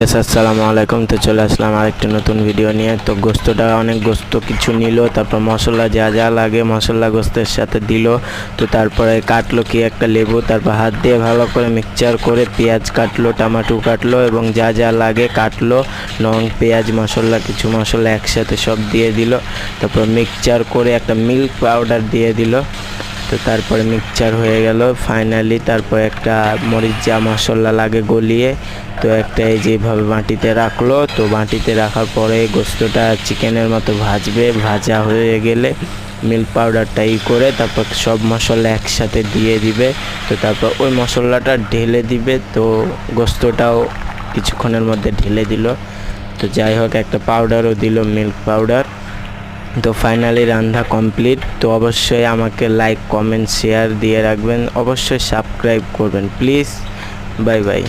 আসসালামু আলাইকুম। তো চলে আসলাম আরেকটা নতুন ভিডিও নিয়ে। তো গোস্তটা অনেক গোস্ত কিছু নিল, তারপর মশলা যা যা লাগে মশলা গোস্তের সাথে দিল। তো তারপরে কাটলো কি একটা লেবু, তারপর হাত দিয়ে ভালো করে মিক্সচার করে পেঁয়াজ কাটলো, টমেটো কাটলো এবং যা যা লাগে কাটলো, লং পেঁয়াজ মশলা কিছু মশলা একসাথে সব দিয়ে দিল। তারপর মিক্সচার করে একটা মিল্ক পাউডার দিয়ে দিল। তো তারপরে মিক্সচার হয়ে গেল ফাইনালি। তারপর একটা মরিচ যা মশলা লাগে গলিয়ে তো একটা এই যেভাবে বাটিতে রাখলো। তো বাটিতে রাখার পরে গোস্তটা চিকেনের মতো ভাজবে, ভাজা হয়ে গেলে মিল্ক পাউডারটা করে তারপর সব মশলা একসাথে দিয়ে দিবে। তো তারপর ওই মশলাটা ঢেলে দিবে। তো গোস্তটাও কিছুক্ষণের মধ্যে ঢেলে দিল। তো যাই হোক একটা পাউডারও দিল, মিল্ক পাউডার। তো ফাইনালি রান্না কমপ্লিট। তো অবশ্যই আমাকে লাইক কমেন্ট শেয়ার দিয়ে রাখবেন, অবশ্যই সাবস্ক্রাইব করবেন প্লিজ। Bye bye.